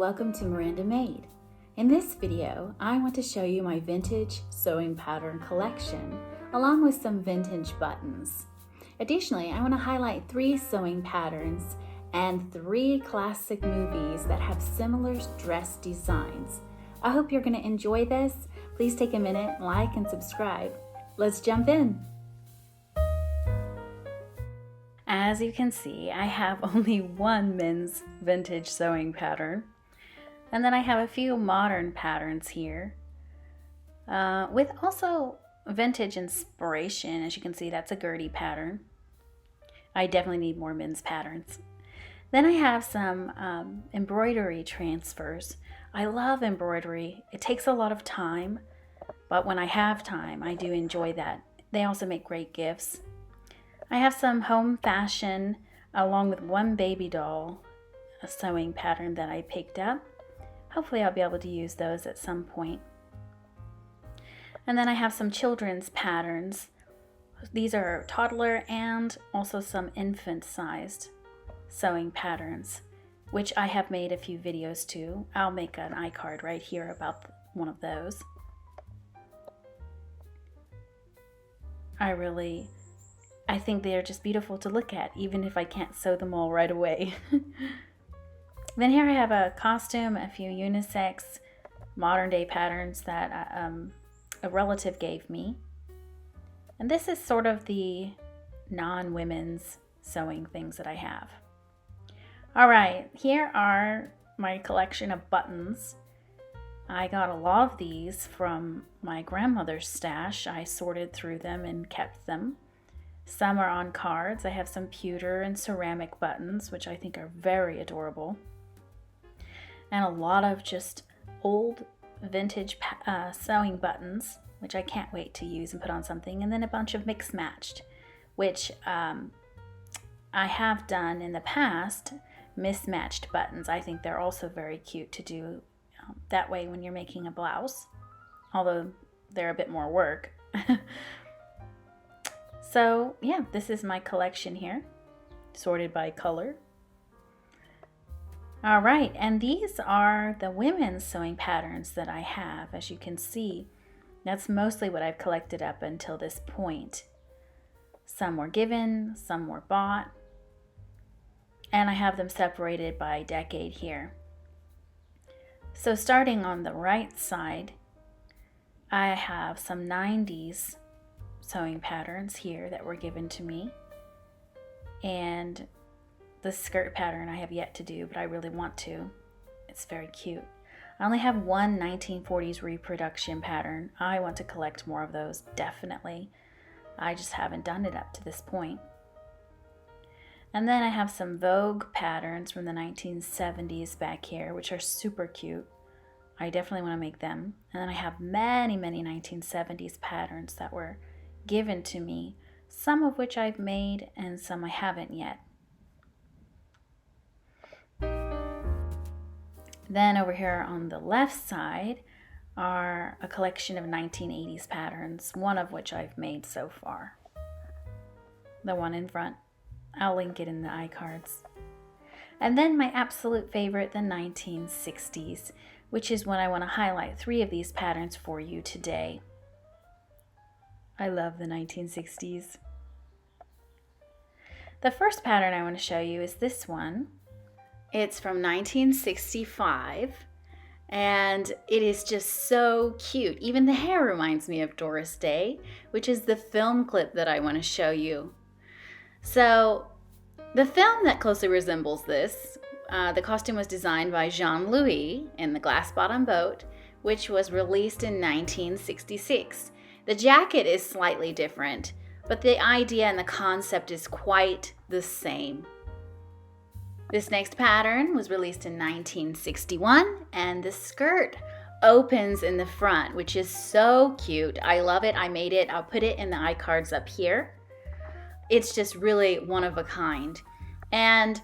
welcome to Miranda Made. In this video, I want to show you my vintage sewing pattern collection, along with some vintage buttons. Additionally, I want to highlight 3 sewing patterns and 3 classic movies that have similar dress designs. I hope you're going to enjoy this. Please take a minute, like and subscribe. Let's jump in. As you can see, I have only one men's vintage sewing pattern. And then I have a few modern patterns here with also vintage inspiration. As you can see, that's a Gertie pattern. I definitely need more men's patterns. Then I have some embroidery transfers. I love embroidery. It takes a lot of time, but when I have time, I do enjoy that. They also make great gifts. I have some home fashion along with one baby doll, a sewing pattern that I picked up. Hopefully I'll be able to use those at some point. And then I have some children's patterns. These are toddler and also some infant-sized sewing patterns, which I have made a few videos too. I'll make an iCard right here about one of those. I think they are just beautiful to look at, even if I can't sew them all right away. Then here I have a costume, a few unisex modern day patterns that a relative gave me. And this is sort of the non-women's sewing things that I have. All right, here are my collection of buttons. I got a lot of these from my grandmother's stash. I sorted through them and kept them. Some are on cards. I have some pewter and ceramic buttons, which I think are very adorable. And a lot of just old vintage sewing buttons, which I can't wait to use and put on something. And then a bunch of mixed matched, which I have done in the past, mismatched buttons. I think they're also very cute to do that way when you're making a blouse, although they're a bit more work. So yeah, this is my collection here, sorted by color. All right, and these are the women's sewing patterns that I have. As you can see, that's mostly what I've collected up until this point. Some were given, some were bought, and I have them separated by decade here. So starting on the right side, I have some 90s sewing patterns here that were given to me, and the skirt pattern I have yet to do, but I really want to. It's very cute. I only have one 1940s reproduction pattern. I want to collect more of those, definitely. I just haven't done it up to this point. And then I have some Vogue patterns from the 1970s back here, which are super cute. I definitely want to make them. And then I have many 1970s patterns that were given to me, some of which I've made and some I haven't yet. Then over here on the left side are a collection of 1980s patterns, one of which I've made so far. The one in front, I'll link it in the iCards. And then my absolute favorite, the 1960s, which is when I want to highlight 3 of these patterns for you today. I love the 1960s. The first pattern I want to show you is this one. It's from 1965, and it is just so cute. Even the hair reminds me of Doris Day, which is the film clip that I want to show you. So the film that closely resembles this, the costume was designed by Jean-Louis in The Glass Bottom Boat, which was released in 1966. The jacket is slightly different, but the idea and the concept is quite the same. This next pattern was released in 1961, and the skirt opens in the front, which is so cute. I love it. I made it. I'll put it in the iCards up here. It's just really one of a kind. And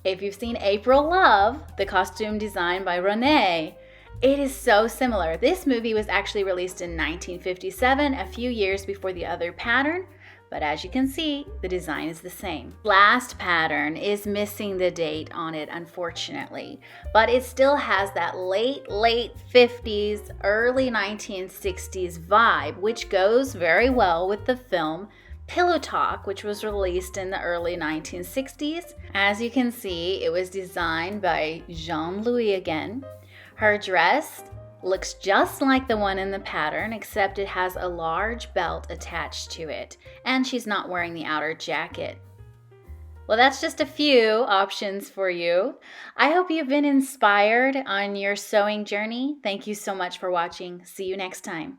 if you've seen April Love, the costume designed by Renee, it is so similar. This movie was actually released in 1957, a few years before the other pattern, But as you can see, the design is the same. Last pattern is missing the date on it, unfortunately, but it still has that late 50s, early 1960s vibe, which goes very well with the film Pillow Talk, which was released in the early 1960s. As you can see, it was designed by Jean-Louis again. Her dress looks just like the one in the pattern, except it has a large belt attached to it, and she's not wearing the outer jacket. Well, that's just a few options for you. I hope you've been inspired on your sewing journey. Thank you so much for watching. See you next time.